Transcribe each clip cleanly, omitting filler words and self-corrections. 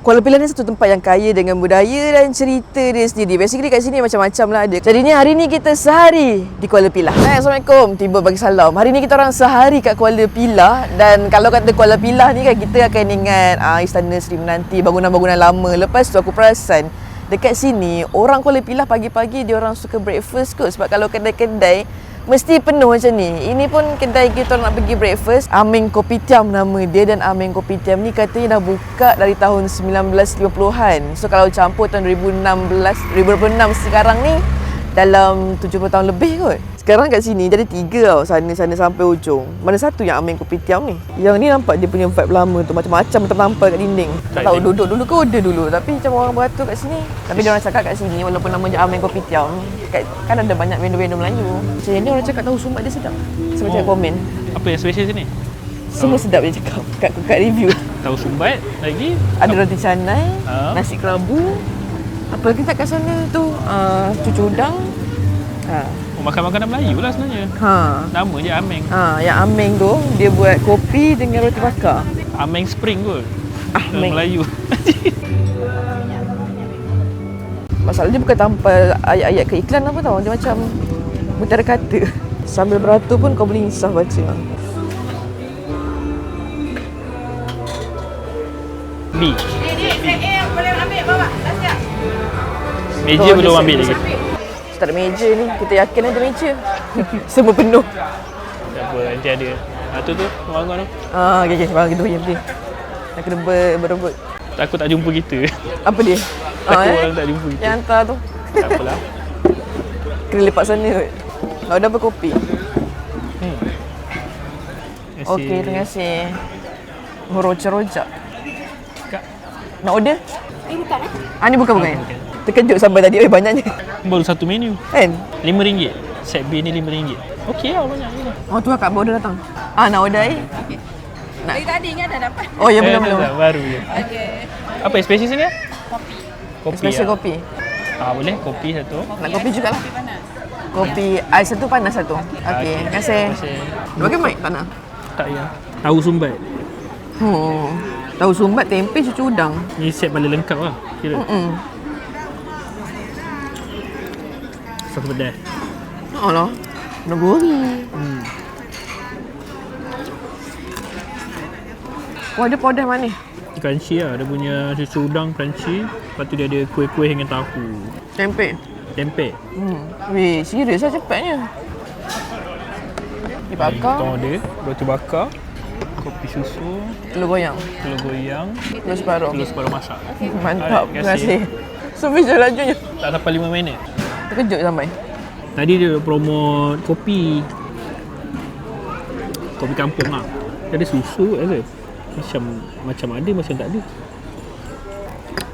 Kuala Pilah ni satu tempat yang kaya dengan budaya dan cerita dia sendiri. Basically kat sini macam-macam lah ada. Jadinya hari ni kita sehari di Kuala Pilah. Assalamualaikum, tiba bagi salam. Hari ni kita orang sehari kat Kuala Pilah. Dan kalau kata Kuala Pilah ni kan, kita akan ingat Istana Seri Menanti, bangunan-bangunan lama. Lepas tu aku perasan dekat sini orang Kuala Pilah pagi-pagi dia orang suka breakfast kot. Sebab kalau kedai-kedai mesti penuh macam ni. Ini pun kedai kita nak pergi breakfast. Ameng Kopitiam nama dia, dan Ameng Kopitiam ni katanya dah buka dari tahun 1950-an. So kalau campur tahun 2006 sekarang ni dalam 70 tahun lebih kot. Sekarang kat sini jadi 3 tau, sana sampai ujung. Mana satu yang Ameng Kopitiam ni? Yang ni nampak dia punya vibe lama tu, macam-macam tertampal kat dinding. Tak tahu duduk dulu ke order dulu, tapi macam orang beratur kat sini. Tapi dia orang cakap kat sini walaupun nama je Ameng Kopitiam, kan ada banyak vendor-vendor Melayu. Macam ni orang cakap tahu sumbat dia sedap. Saya cakap komen. Apa yang special sini? Semua sedap dia cakap kat review. Tahu sumbat lagi? Ada roti canai, nasi kerabu. Apa lagi tak kat sana tu? Cucu udang. Makan makanan Melayu lah sebenarnya. Nama je Ameng. Yang Ameng tu dia buat kopi dengan roti bakar. Ameng Spring kot. Ameng Melayu. Masalah dia bukan tampal ayat-ayat ke iklan apa tau. Dia macam mutiara kata. Sambil beratur pun kau boleh insaf baca. B. Boleh ambil bawa. Dah siap. Meja belum ambil lagi. Tak ada meja ni. Kita yakin ada meja. Semua penuh. Tak apa, nanti ada. Tu orang tu. Okay. Bang, kita pergi. Nak kena berebut. Takut tak jumpa kita. Apa dia? Takut orang tak jumpa kita. Yang hantar tu. Tak apalah. Kena lepak sana kot. Ada apa kopi? Okey, terima kasih. Rojak. Kak. Nak order? Ini bukan Ni bukan. Terkejut sampai tadi. Banyak je. Baru satu menu. Kan? RM5. Set B ni RM5. Okey lah, banyak je. Tu lah Kak order datang. Nak order Okay. Dari tadi ingat dah dapat. Oh ya, belum. Baru je. Okey. Apa yang special sini? Kopi. Special kopi. Boleh kopi satu. Nak kopi juga lah. Kopi panas. Kopi ais satu, panas satu. Okey, terima kasih. Bagi mic tak nak? Tak payah. Tahu sumbat. Tahu sumbat, tempe, cucu udang. Ni set paling lengkap lah kira. Sos pedas. Alah, nagori. Ada podah manis. Crunchy lah. Dia punya susu udang crunchy. Lepas tu dia ada kuih-kuih dengan tahu. Tempe. Weh, serius lah cepatnya. Dibakar. Kita ada roti bakar, kopi susu, Telur goyang. telur Separuh masak. Mantap, Alright, terima kasih. Sampai je lajunya. Tak sampai 5 minit. Terkejut sampai. Tadi dia promote kopi kampung lah. Dia ada susu ada. Macam ada, macam tak ada.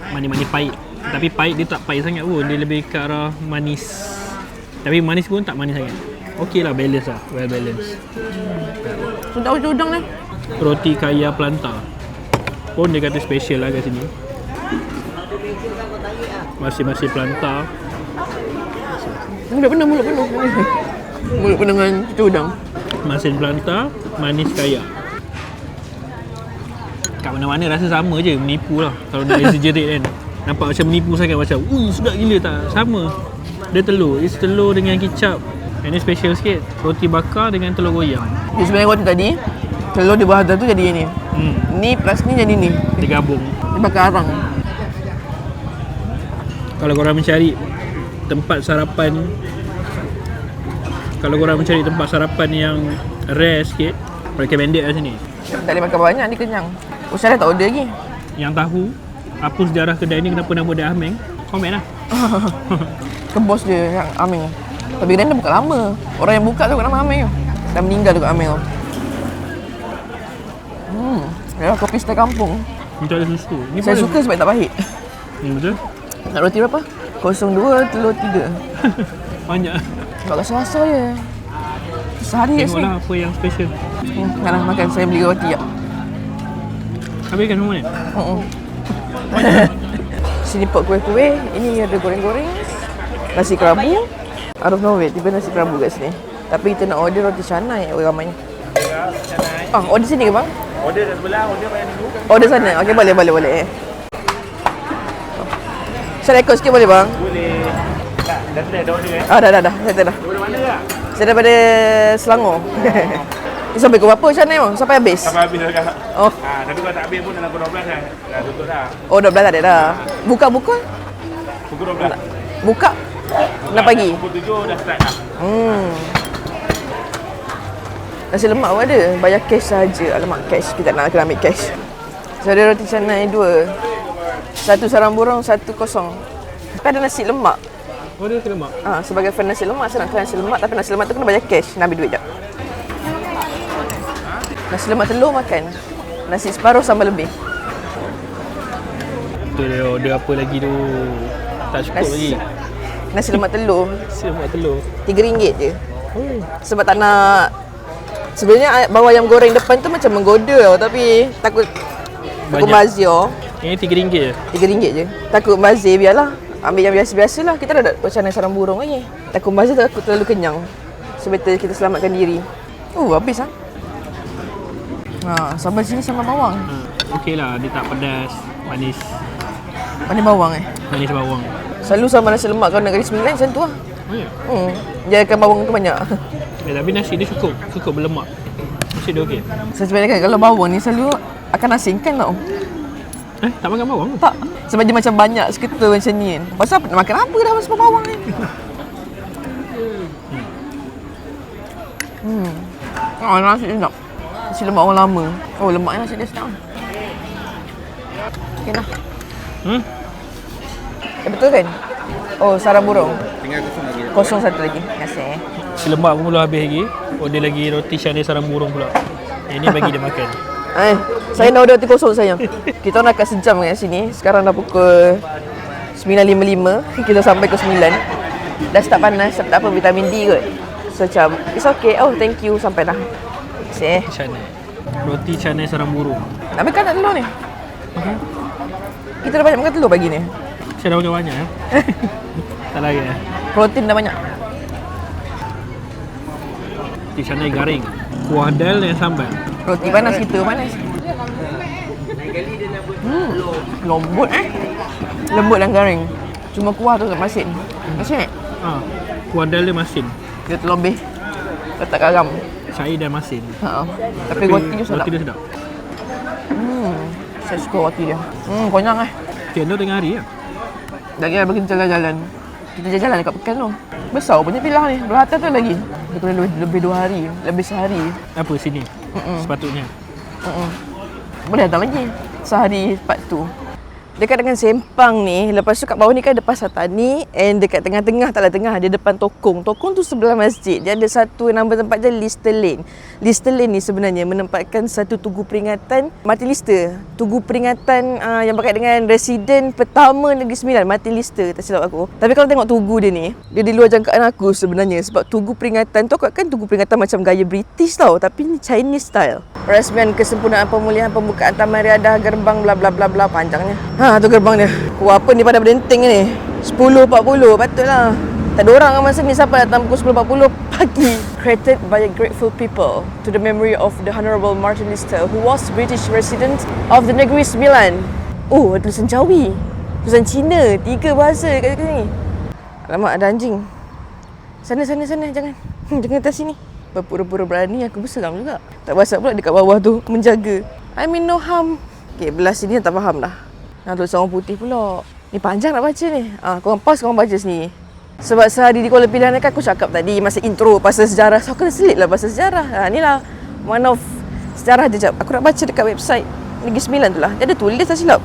Manis-manis pahit. Tapi pahit dia tak pahit sangat pun. Dia lebih ke arah manis. Tapi manis pun tak manis sangat. Okey lah, balance lah. Well balanced. Sudah cucu udang ni. Roti kaya planta pun dia kata special lah kat sini. Masih planta. Mulut penuh. Mulut penuh dengan cucu udang. Masin planta, manis kaya. Kat mana-mana rasa sama je, menipu lah. Kalau nak exaggerate kan, nampak macam menipu sangat, macam sedap gila, tak sama. Dia telur, it's telur dengan kicap. Ini special sikit, roti bakar dengan telur goyang. Dia sebenarnya roti tadi, telur di bawah tu jadi ni. Ni plus ni jadi ni. Dia gabung. Dia bakar arang. Kalau korang mencari tempat sarapan yang rare sikit, recommended lah sini. Tak boleh makan banyak, ni kenyang. Saya tak order lagi. Yang tahu apa sejarah kedai ni, kenapa nama dia Ameng, komen lah. Kebos dia yang Ameng. Tapi dia buka lama. Orang yang buka tu bukan nama Ameng tu. Dah meninggal tu kat Ameng tu. Ya, kopi style kampung. Minta ada susu. Ni Saya suka sebab tak pahit. Ni betul. Nak roti berapa? 02 telur 3. Banyak. Tak rasa-rasa je. Sehari kat sini. Tengoklah apa yang special. Nak makan, saya beli roti tak? Habiskan semua ni? Sini pot kuih-kuih. Ini ada goreng-goreng. Nasi kerabu. Out of nowhere, tiba nasi kerabu kat sini. Tapi kita nak order roti canai ramainya. Order sini ke bang? Order dah sebelah, order payah dulu. Order sana? Okey, boleh. Saya rekod sikit boleh bang? Boleh. Tak, dah order Dah. Saya dah. Dari mana tak? Saya daripada Selangor. Ni sampai pukul berapa macam ni bang? Sampai habis? Sampai habis dah kak. Oh. Tapi kalau tak habis pun dalam pukul 12 dah tutup dah. Oh 12 ada dah. Buka pukul? Pukul 12. Buka 6 pagi. Pukul 7 dah start dah. Nasi lemak pun ada. Bayar cash saja. Alamak cash. Kita nak kena ambil cash. So ada roti canai 2. Satu sarang burung, satu kosong. Tapi ada nasi lemak. Oh dia kena mak. Sebagai fan nasi lemak, saya nak kena nasi lemak. Tapi nasi lemak tu kena bayar cash. Nak ambil duit jap. Nasi lemak telur makan. Nasi separuh sambal lebih. Tu dia apa lagi tu? Tak cukup lagi. Nasi lemak telur Nasi lemak telur. RM3 je. Oh. Sebab tak nak. Sebenarnya bawang ayam goreng depan tu macam menggoda tau. Tapi takut bazir. Ini RM3 je. RM3 je. Takut bazir biarlah. Ambil yang biasa-biasa lah. Kita dah macam mana sarang burung lagi. Takut bazir takut terlalu kenyang. So better kita selamatkan diri. Habis lah. Sambal sini sambal bawang. Okey lah, dia tak pedas, manis. Mana bawang Manis bawang. Selalu sambal nasi lemak kalau nak kali 9 macam tu lah. Oh ya. Dia akan bawang tu banyak. Tapi nasi dia cukup berlemak. Nasi dia okey. Saya sebenarnya kan kalau bawang ni selalu akan asingkan tau. Tak makan bawang? Tak. Sebab dia macam banyak seketul macam ni kan. Pasal nak makan apa dah sambal bawang ni. Nasi dia sedap. Nasi lemak orang lama. Lemak nasi dia sedap. Okey lah. Betul kan? Sarang burung. Tinggal kosong lagi. Kosong satu lagi. Terima kasih. Si lemak pun belum habis lagi. Dia lagi roti canai sarang burung pula. Yang ni bagi dia makan. Saya nak order roti kosong sayang. Kita nak kat sejam kat sini. Sekarang dah pukul 9.55. Kita sampai ke 9. Dah start panas. Tak apa, vitamin D kot. So macam, it's okay. Thank you. Sampai dah. Terima kasih. Canai. Roti canai sarang burung. Nak makan tak telur ni? Kita dah banyak makan telur pagi ni. Saya dah makan banyak Tak lagi Protein dah banyak. Roti canai garing. Kuah dal dengan sambal. Roti panas kita panas. Lembut Lembut dan garing. Cuma kuah tu tak masin. Masin tak? Kuah dal dia masin. Dia terlebih. Letak garam. Cair dan masin. Tapi roti tu sedap. Roti dia sedap. Saya suka roti dia. Konyang Cendol tengah hari lah. Lagi lah bagi jalan-jalan. Kita jalan-jalan dekat Pekan tu. Besar punya pilah ni. Belah atas tu lagi. Dia kena lebih 2 hari. Lebih sehari. Apa sini? Sepatutnya. Boleh datang lagi. Sehari part tu. Dekat dengan Sempang ni, lepas tu kat bawah ni kan ada Pasar Tani, and dekat tengah-tengah, taklah tengah, dia depan Tokong. Tokong tu sebelah masjid. Dia ada satu nama tempat dia Lister Lane. Lister Lane ni sebenarnya menempatkan satu tugu peringatan mati Lister. Tugu peringatan yang berkait dengan residen pertama Negeri Sembilan, mati Lister, tak silap aku. Tapi kalau tengok tugu dia ni, dia di luar jangkaan aku sebenarnya. Sebab tugu peringatan tu kan tugu peringatan macam gaya British tau, tapi ni Chinese style. Perasmian kesempurnaan pemulihan pembukaan Taman Riadah Gerbang bla bla bla bla, panjangnya. Tu gerbang dia. Apa ni pada berdenting ni? 10.40 patutlah. Tak ada orang masa ni. Siapa datang pukul 10.40 pagi. Created by a grateful people to the memory of the Honourable Martin Lister, who was British resident of the Negeri Sembilan. Ada tulisan Jawi, tulisan Cina, 3 bahasa kat sini. Alamak, ada anjing. Sana jangan. Jangan atas sini. Berpura-pura berani, aku berseram juga. Tak pasal pula dekat bawah tu menjaga. I mean no harm. Okay, belah sini tak faham dah. Tulisan orang putih pula. Ni panjang nak baca ni. Korang pause, korang baca sendiri. Sebab sehari di Kuala Pilihan kan aku cakap tadi masa intro pasal sejarah. So aku kena selit lah pasal sejarah. Ni lah one of sejarah je. Aku nak baca dekat website Negeri Sembilan tu lah. Dia ada tulis tak silap.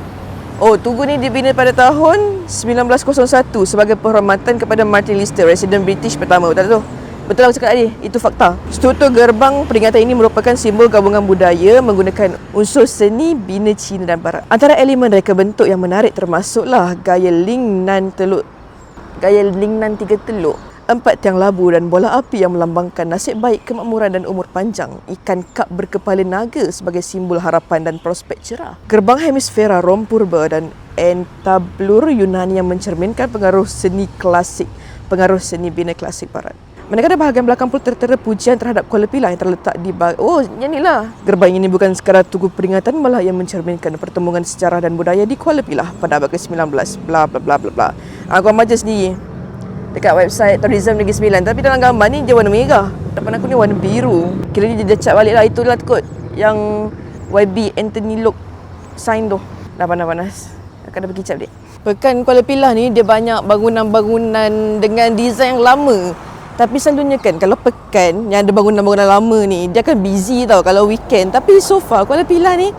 Tugu ni dibina pada tahun 1901 sebagai penghormatan kepada Martin Lister, residen British pertama. Betul tu? Betul lah aku cakap tadi. Itu fakta. Struktur gerbang peringatan ini merupakan simbol gabungan budaya menggunakan unsur seni bina Cina dan Barat. Antara elemen reka bentuk yang menarik termasuklah gaya Ling Nan 3 teluk, 4 tiang labu dan bola api yang melambangkan nasib baik, kemakmuran dan umur panjang. Ikan kap berkepala naga sebagai simbol harapan dan prospek cerah. Gerbang hemisfera Rom Purba dan entablur Yunani yang mencerminkan pengaruh seni bina klasik Barat. Manakala bahagian belakang pun tertera pujian terhadap Kuala Pilah yang terletak di yang ni lah. Gerbang ini bukan sekadar tugu peringatan, malah yang mencerminkan pertemuan sejarah dan budaya di Kuala Pilah pada abad ke-19. Bla bla bla bla bla. Aku baca sendiri dekat website Tourism Negeri Sembilan. Tapi dalam gambar ni dia warna merah. Depan aku ni warna biru. Kiranya dia cat balik lah. Itulah kot yang YB Anthony Look sign tu. Dah panas-panas. Akan dah pergi cap dik. Pekan Kuala Pilah ni dia banyak bangunan-bangunan dengan desain yang lama. Tapi selalunya kan kalau pekan yang ada bangunan-bangunan lama ni, dia akan busy tau kalau weekend. Tapi so far Kuala Pilah ni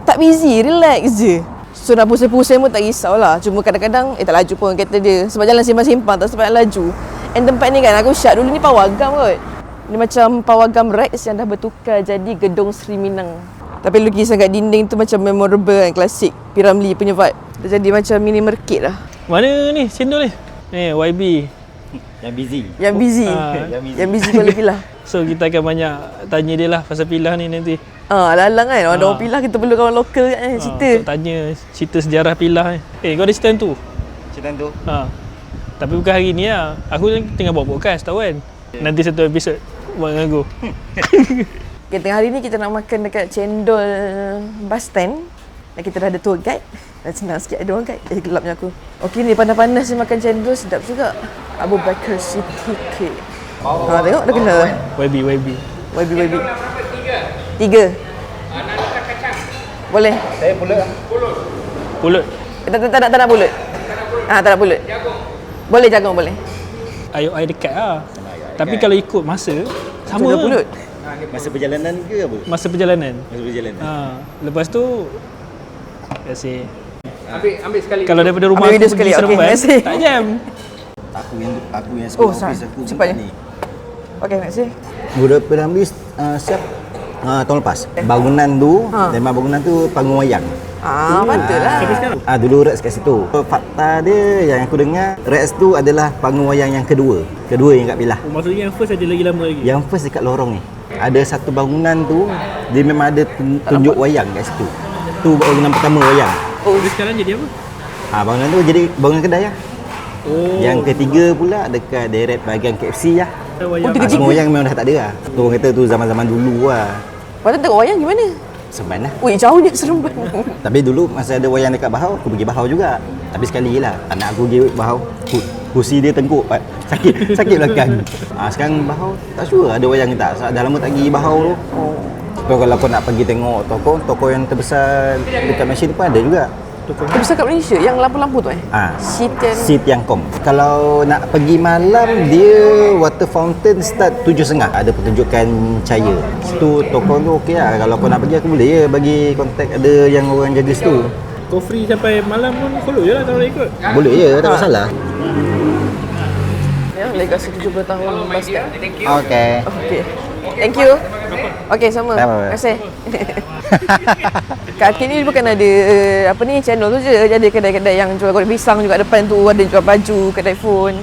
tak busy, relax je. So nak pusing-pusing pun tak risaulah. Cuma kadang-kadang tak laju pun kereta dia. Sebab jalan simpang-simpang tak sempat laju. And tempat ni kan aku syak dulu ni pawagam kot. Ni macam pawagam Rex yang dah bertukar jadi Gedung Sri Minang. Tapi lukisan kat dinding tu macam memorable kan, klasik Piramli punya vibe. Dia jadi macam mini market lah. Mana ni cendol ni? Ni YB. Yang busy. Yang busy Kuala Pilah. So kita akan banyak tanya dia lah pasal Pilah ni nanti. Lalang kan orang Pilah kita perlu kawan lokal kan cerita. Untuk tanya cerita sejarah Pilah ni. Kau ada cerita tu? Cerita tu? Tapi bukan hari ni lah. Aku tengah buat podcast tahu kan. Nanti satu episod buat dengan aku. Okay, tengah hari ni kita nak makan dekat Cendol bus stand. Dan kita dah ada tour guide. Dan senang sikit ada orang guide. Gelapnya aku. Okey ni panas-panas ni makan cendol sedap juga. Abu Bakar Siddiq. Tengok dah kenal lah. YB. YB. 3. Boleh. Saya pulut. Pulut. Tak nak pulut. Tak nak pulut. Boleh jagung boleh. Ayo dekat lah. Tapi kalau ikut masa sama Juga pulut. Masa perjalanan ke apa? Masa perjalanan. Lepas tu terima kasih. Ambil sekali. Kalau daripada rumah Ambil video aku sekali. pergi Okey, Seremban, terima kasih. tak jam. Aku yang sekolah office aku cepatnya. ni. Okey, terima kasih. Mula Piramli siap tahun lepas. Bangunan tu, memang bangunan tu panggung wayang. Patutlah. Dulu Rex kat situ. Fakta dia yang aku dengar, Rex tu adalah panggung wayang yang kedua yang kat Pilah. Maksudnya yang first ada lagi lama lagi. Yang first dekat lorong ni. Ada satu bangunan tu, dia memang ada tunjuk wayang kat situ. Tu bangunan pertama wayang. Dia sekarang jadi apa? Bangunan tu jadi bangunan kedai lah. Yang ketiga pula dekat direct bahagian KFC lah. Semua wayang memang dah tak ada lah. Tu orang kata tu zaman-zaman dulu lah. Patut tengok wayang gimana? Seremban lah. Jauhnya Seremban. Tapi dulu masa ada wayang dekat Bahau, aku pergi Bahau juga. Tapi sekali je lah. Anak aku pergi Bahau, kursi dia tengkuk. Sakit belakang. Sekarang Bahau, tak sure ada wayang ke tak. Dah lama tak pergi Bahau tu. So kalau kau nak pergi tengok toko yang terbesar dekat Malaysia ni pun ada juga. Terbesar kat Malaysia yang lampu-lampu tu Seat yang kom. Kalau nak pergi malam, dia water fountain start 7.30. Ada pertunjukan cahaya. Situ toko tu okey lah. Kalau kau nak pergi, aku boleh bagi kontak ada yang orang jaga situ. Kau free sampai malam pun follow je lah kalau nak ikut. Boleh je, tak masalah. Ya, legasi 70 tahun basket. Okey. Thank you. Okey, sama. Bye-bye. Terima kasih. Kat Akin ni bukan ada channel tu je. Dia ada kedai-kedai yang jual goreng pisang juga depan tu, ada jual baju, kedai phone.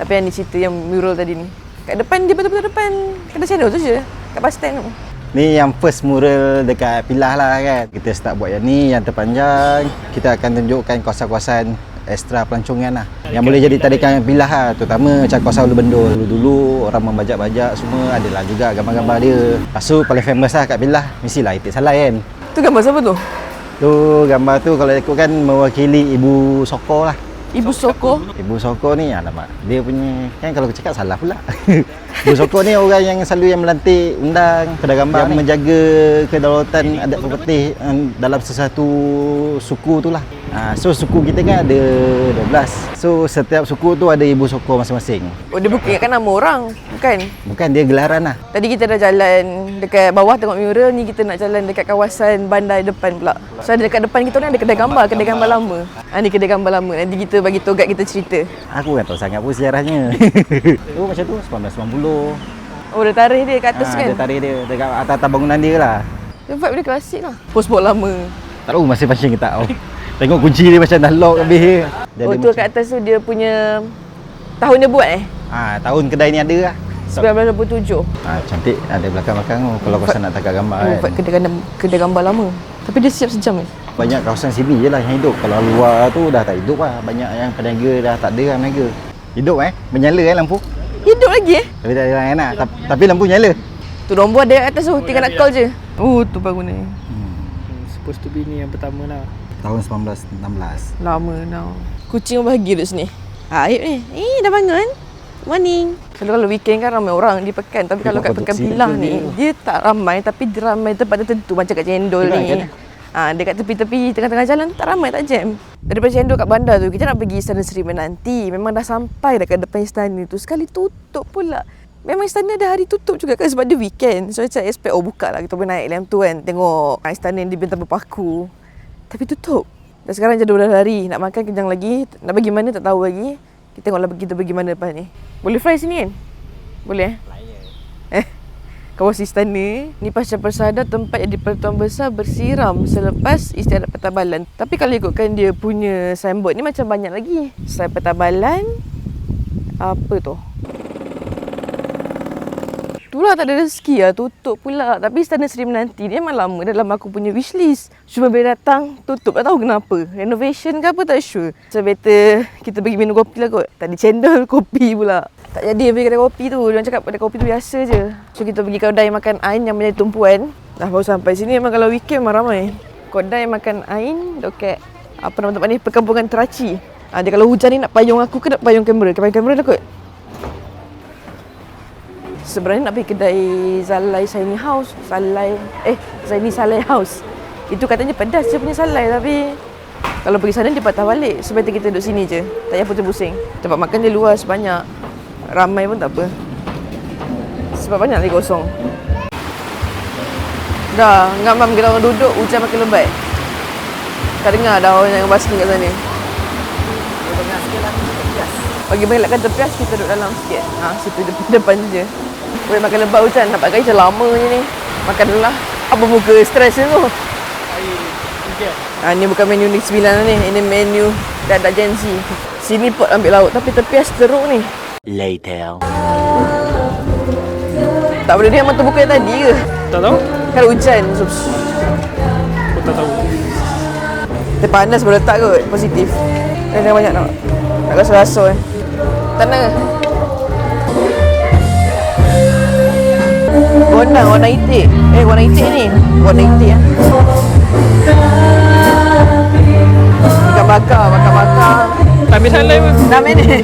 Tapi yang ni cerita yang mural tadi ni. Kat depan dia betul-betul depan kedai channel tu je. Kat bus stand tu. Ni yang first mural dekat Pilah lah kan. Kita start buat yang ni, yang terpanjang. Kita akan tunjukkan kawasan-kawasan ekstra pelancongan lah. Yang boleh jadi tarikan Pilah lah. Terutama macam kawasan Ulu Bendul. Dulu orang membajak-bajak semua adalah juga gambar-gambar dia. Lepas tu paling famous lah kat Pilah, mestilah Itik Salai kan. Tu gambar siapa tu? Tu gambar tu kalau ikutkan mewakili Ibu Soko lah. Ibu Soko. Ibu Soko ni alamak. Dia punya kan kalau aku cakap salah pula. Ibu Soko ni orang yang selalu yang melantik undang kedai gambar yang menjaga kedaulatan adat properti dalam sesuatu suku tu lah. So suku kita kan ada 12. So setiap suku tu ada Ibu Soko masing-masing. Dia bukan kan nama orang, bukan? Bukan, dia gelaran lah. Tadi kita dah jalan dekat bawah tengok mural, ni kita nak jalan dekat kawasan bandar depan pula. So ada dekat depan kita ni ada kedai gambar lama. Ni kedai gambar lama. Nanti kita bagi tour guide kita cerita. Aku kan tahu sangat pun sejarahnya. Macam tu 1990. Dah tarikh dia kat atas kan? Ada tarikh dia dekat atas bangunan dia lah. Dia vibe dia klasik lah. Post-box lama. Tak tahu masih function ke tak. Tengok kunci dia macam dah lock habis dia. Tu kat atas tu dia punya tahun dia buat tahun kedai ni ada lah. 1927. Cantik ada belakang-belakang tu kalau kau nak tangkap gambar kan. Kedai gambar lama. Tapi dia siap sejam Banyak kawasan sini je lah yang hidup. Kalau luar tu dah tak hidup lah. Banyak yang peniaga dah tak ada lah peniaga. Hidup menyala lampu. Hidup lagi Tapi tak ada layan lah. Tapi lampu nyala. Tu nombor ada atas tu, tinggal nak call je. Tu bangunan. Supposed to be ni yang pertama lah. Tahun 1916. Lama now. Kucing bahagia duduk sini. Aib ni. Dah bangun. Morning. Selalu kalau weekend kan ramai orang di pekan. Tapi kalau kat pekan Pilah ni, dia tak ramai. Tapi dia ramai tempat tertentu. Macam kat Cendol ni. Dekat tepi-tepi tengah-tengah jalan tak ramai, tak jam. Daripada Cendol kat bandar tu, kita nak pergi Istana Seri Menanti. Memang dah sampai dekat depan istana tu. Sekali tutup pula. Memang istana ada hari tutup juga kan sebab dia weekend. So macam expect buka lah. Kita boleh naik dalam tu kan. Tengok istana yang dibentang berpaku. Tapi tutup. Dan sekarang je 12 hari. Nak makan kejang lagi. Nak pergi mana tak tahu lagi. Kita tengoklah kita pergi mana lepas ni. Boleh fly sini kan? Boleh kawasan istana ni pasca persada tempat yang di-Pertuan Besar bersiram selepas istiadat Petabalan. Tapi kalau ikutkan dia punya signboard ni macam banyak lagi. Selain Petabalan, apa tu? Itulah tak ada rezeki lah, tutup pula. Tapi Istana Seri Menanti ni memang lama dalam aku punya wishlist. Cuma bila datang, tutup. Tak tahu kenapa. Renovation ke apa tak sure. So better kita pergi minum kopi lah kot. Tadi Cendol, kopi pula. Tak jadi pergi kedai kopi tu. Dia cakap kedai kopi tu biasa je. So kita pergi kedai makan Ain yang menjadi tumpuan. Dah baru sampai sini memang kalau weekend memang ramai. Kedai makan Ain dekat apa nama tempat ni? Perkampungan Teraci. Dia kalau hujan ni nak payung aku ke nak payung kamera? Payung kamera dah kot. Sebenarnya nak pergi kedai Zalai Shiny House. Zaini Salai House. Itu katanya pedas je punya salai. Tapi kalau pergi sana dia patah balik. Sebaiknya kita duduk sini je. Tak payah pusing-pusing. Tempat makan dia luas banyak. Ramai pun tak apa. Sebab banyak lagi kosong. Dah, ngamam kita orang duduk, hujan makin lebat. Tak dengar dah orang yang basking kat sana. Bagi belakkan tepias, kita duduk dalam sikit. Situ depan je. Boleh makan lebat hujan, nampak gaya macam lama je ni. Makan dulu lah. Apa muka stres je tu? Ni bukan menu ni 9 ni. Ini menu dadak Gen Z. Sini pot ambil laut, tapi tepias teruk ni. Later. Tak boleh dia memang terbuka yang tadi ke? Tak tahu? Kalau hujan. Aku tak tahu. Dia panas boleh letak kot. Positif. Jangan banyak nak. Nak rasa-rasa kan. Tanah ke? Warna itik. Warna itik ni. Warna itik lah. Makan bakar. Tak ambil salai pun. Dah main ni.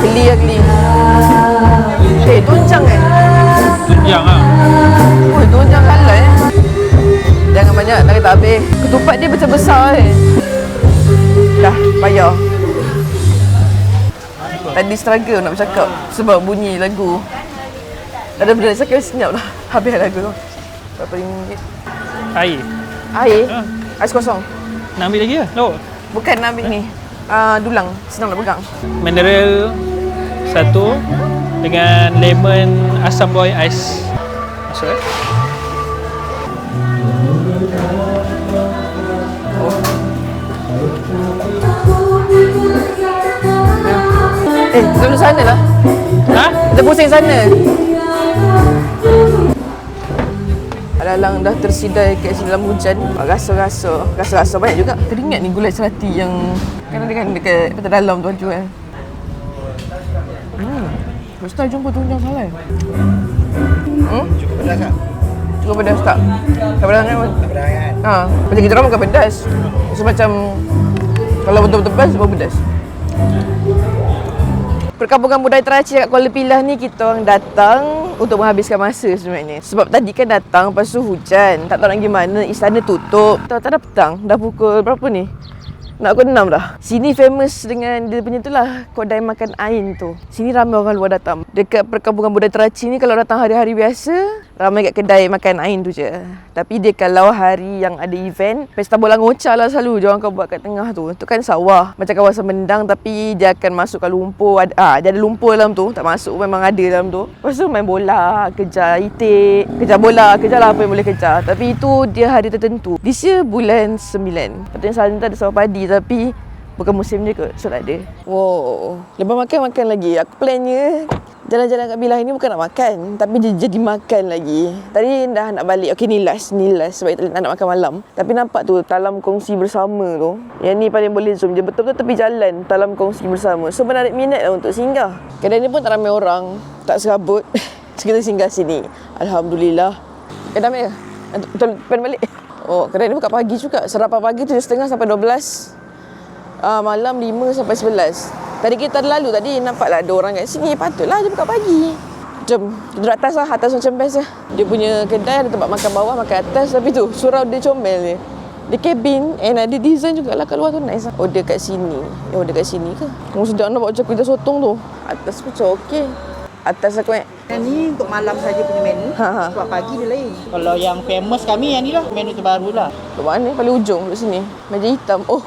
Geli. Tunjang kan? Tunjang lah. Tunjang halal Jangan banyak, nak tak habis. Ketupat dia macam besar Dah, payah. Tadi struggle nak bercakap sebab bunyi lagu. Tak ada benda, saya senyap lah. Habis lagu tu. Berapa ringgit? Air. Ais kosong. Nak ambil lagi lah? Lauk? Bukan nak ambil ni. Dulang, senang nak pegang. Mineral 1 dengan lemon asam boy ais. Masuk Duduk sana lah. Kita pusing sana. Alang dah tersidai kat sini dalam hujan. Rasa banyak juga. Teringat ni gulai serati yang kan ada kan dekat petai dalam tuan jual. Ustaz jumpa tunjang salai. Cukup pedas tak? Cukup pedas tak? Tak pedas kan? Tak pedas kan? Macam kita orang makan pedas. So macam kalau betul-betul pedas, baru pedas. Perkampungan Budaya Teraci kat Kuala Pilah ni kita orang datang untuk menghabiskan masa sebenarnya. Sebab tadi kan datang lepas tu hujan. Tak tahu nak pergi mana, istana tutup. Tak dah petang, dah pukul berapa ni? Nak pukul 6 dah. Sini famous dengan dia punya tu lah, kedai makan Ain tu. Sini ramai orang luar datang. Dekat Perkampungan Budaya Teraci ni kalau datang hari-hari biasa, ramai kat kedai makan Ain tu je. Tapi dia kalau hari yang ada event, pesta bola ngocah lah selalu dia orang akan buat kat tengah tu. Tu kan sawah, macam kawasan Mendang tapi dia akan masukkan lumpur. Dia ada lumpur dalam tu, tak masuk memang ada dalam tu. Lepas tu main bola, kejar itik, kejar bola, kejar lah apa yang boleh kejar. Tapi itu dia hari tertentu. This year bulan 9. Patutnya Salanta ada sawah padi tapi Bukan musim je kot, so tak ada. Wow. Lepas makan lagi. Aku plannya jalan-jalan kat Bilah ni bukan nak makan, tapi jadi makan lagi. Tadi dah nak balik. Okey, ni last sebab tak nak makan malam. Tapi nampak tu talam kongsi bersama tu. Yang ni paling boleh zoom. Dia betul-betul tepi jalan, talam kongsi bersama. So menarik minat lah untuk singgah. Kedai ni pun tak ramai orang, tak serabut. So kita singgah sini. Alhamdulillah. Dah ambil ke? Betul pen balik. Oh, kedai ni buka pagi juga. Sarapan pagi 7.30 sampai 12. Malam 5 sampai 11. Tadi kita lalu tadi nampaklah ada orang kat sini. Patutlah dia buka pagi. Jom, duduk atas lah. Atas macam best lah. Dia punya kedai ada tempat makan bawah, makan atas. Tapi tu, surau dia comel dia. Dia cabin and ada design jugalah kat luar tu, nice lah. Order kat sini. Order kat sini ke? Sedap nak bawa macam kuih sotong tu. Atas macam okey. Atas aku Yang ni untuk malam saja punya menu. Sebab pagi dia lain. Kalau yang famous kami yang ni lah, menu terbaru lah. kat mana? Paling ujung kat sini. Meja hitam. Oh,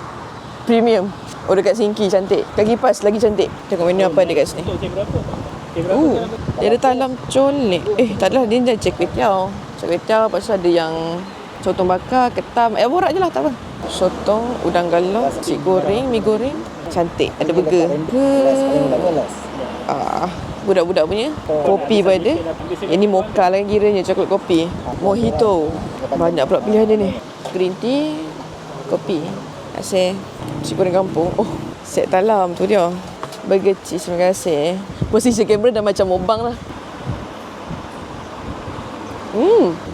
premium. Oh, dekat Singki cantik. Kaki pas lagi cantik. Tengok menu apa ada kat sini. Untuk cek berapa? Dia ada talam colek. Tak adalah, dia dah cek kuih tiaw. Cek kuih tiaw, lepas tu ada yang sotong bakar, ketam. Borak je lah, tak apa. Sotong, udang galau, nasi goreng, mi goreng. Cantik. Ada burger. Budak-budak punya. Kopi pun ada. Ini mocha lah kiranya, coklat kopi. Mojito. Banyak pula pilihan dia ni. Green tea, kopi. Terima kasih. Nasi goreng kampung. Oh, set talam tu dia. Burger cheese, terima kasih. Posisi kamera dah macam mobang lah.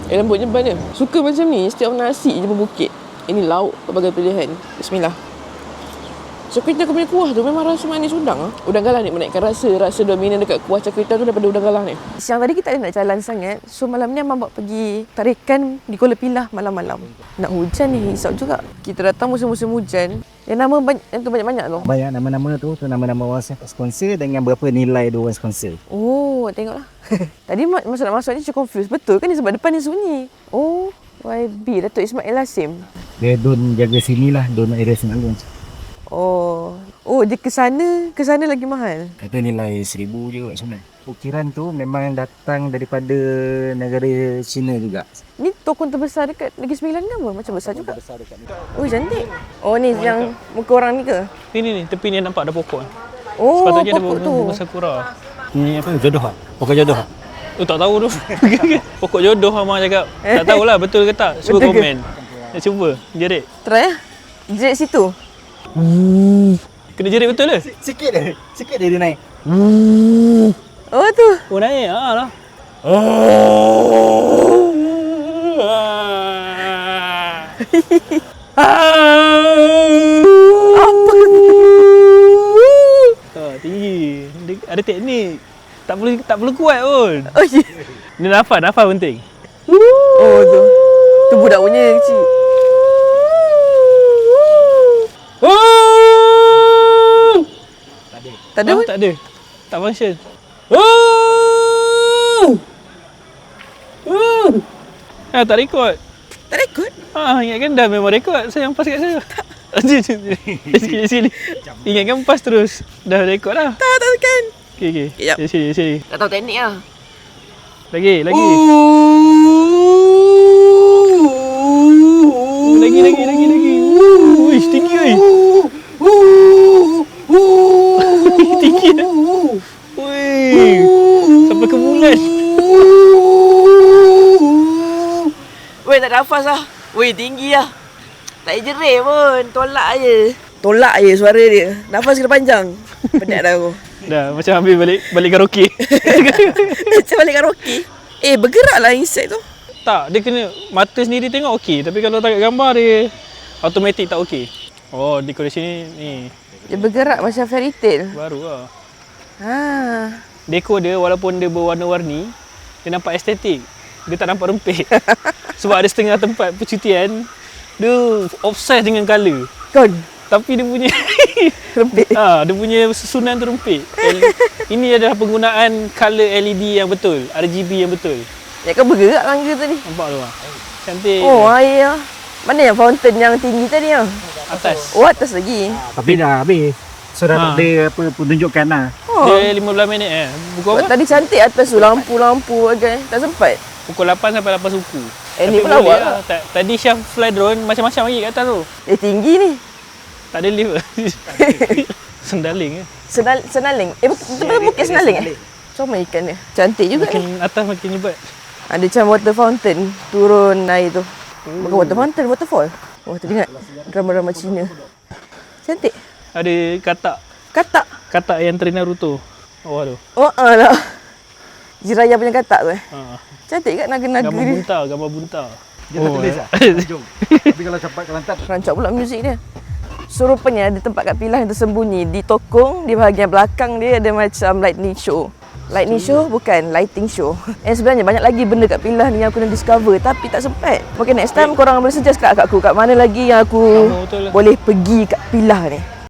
Lembutnya ban dia. Suka macam ni, setiap nasi je berbukit. Ini lauk, berbagai pilihan. Bismillah. So, kuih aku punya kuah tu memang rasa manis udang lah. Udang galah ni menaikkan rasa dominan dekat kuah cak kuih tu daripada udang galah ni. Siang tadi kita ada nak jalan sangat. So, malam ni Abang bawa pergi tarikan di Kuala Pilah malam-malam. Nak hujan ni, risau juga. Kita datang musim-musim hujan. Yang nama yang tu banyak-banyak tu. Banyak nama-nama tu nama-nama orang sponsor dengan berapa nilai dia orang sponsor. Oh, tengoklah. Tadi masa nak masuk ni cukup confused. Betul kan ni sebab depan ni sunyi. Oh, YB Datuk Ismail Hasim. Dia don jaga sini lah, don area sini dulu. Oh, dia ke sana lagi mahal. Kata nilai 1,000 je kat sana. Ukiran tu memang datang daripada negara China juga. Ni tokon terbesar dekat Negeri Sembilan ke apa? Macam besar juga. Oh, cantik. Oh, ni yang muka orang ni ke? Ni tepi ni nampak ada pokok. Oh, sepatutnya ada pokok tu. bunga sakura. Ni apa? Jodoh ah? Pokok jodoh ah? Tak tahu tu. Pokok jodoh Mama cakap. Tak tahulah betul ke tak. Cuba Betul ke? komen. Nak cuba. Jerit. Try lah. Jerit situ. Kena jerit betul ke? Sikit dia naik. Oh, tu. Oh naik. Lah. Apa tu? Tinggi. Dia ada teknik. Tak perlu kuat pun. Oh, ya. Ni nafas penting. Oh, tu. Tu budak punya kecil. Tak ada pun? Tak ada. Tak function. Tak rekod. Tak rekod? Ingatkan dah memang rekod. Saya yang pas kat saya. Sini. Ingatkan pas terus. Dah rekod lah. Tak kan. Okey. Kejap. Sini. Tak tahu teknik lah. Lagi. Lagi. Uish, tinggi oi. Tinggi dah. Wih. Sampai ke bulan. Weh, tak ada nafas lah. Weh, tinggi lah. Tak payah jerit pun. Tolak je suara dia. Nafas kena panjang. Penat dah aku. Dah macam ambil balik karaoke. Macam balik karaoke. Bergeraklah insect tu. Tak, dia kena mata sendiri tengok okey. Tapi kalau tengok gambar dia automatik tak okey. Oh, dekorasi ni Dia bergerak macam fairy tale. baru lah. Dekor Dia walaupun dia berwarna-warni, dia nampak estetik. Dia tak nampak rempit. Sebab ada setengah tempat percutian, dia obsessed dengan colour. Kon. Tapi dia punya Rempit. dia punya susunan tu rempit. Ini adalah penggunaan colour LED yang betul, RGB yang betul. Ya, kau bergerak tangga tadi. Nampak tu ah. Cantik. Oh, air. Mana yang fountain yang tinggi tadi ah? Atas. Oh, atas lagi. Tapi dah habis. So dah tak ada apa penunjukkan lah. Dia 15 minit Pukul apa? Tadi cantik atas tu, lampu-lampu agak. Tak sempat. Pukul 8 sampai 8 suku. Ni pun boleh lawak lah. Tadi Syaf fly drone macam-macam lagi kat atas tu. Tinggi ni. Tak ada lift ke? Sendaling ke? Senaling. Betul-betul bukit Senaling eh? Comel ikan dia. Cantik juga Makin ni. atas makin hebat. Ada macam water fountain turun air tu. Bukan water fountain, waterfall. Oh, teringat drama-drama Cina. Cantik. Ada katak. Katak. Katak yang train Naruto. Oh tu. Oh, lah. Jiraya punya katak tu eh. Ha. Cantik kat naga-naga Gambar dia. bunta, gambar bunta. Dia tak tulis lah. Tapi kalau campak kelantan. Rancak pula muzik dia. So rupanya ada tempat kat Pilah yang tersembunyi. Di tokong, di bahagian belakang dia ada macam lightning show. Lightning show bukan, lighting show. Sebenarnya banyak lagi benda kat Pilah ni yang aku nak discover tapi tak sempat. Mungkin next time korang boleh suggest kat aku kat mana lagi yang aku Betul lah. boleh pergi kat Pilah ni.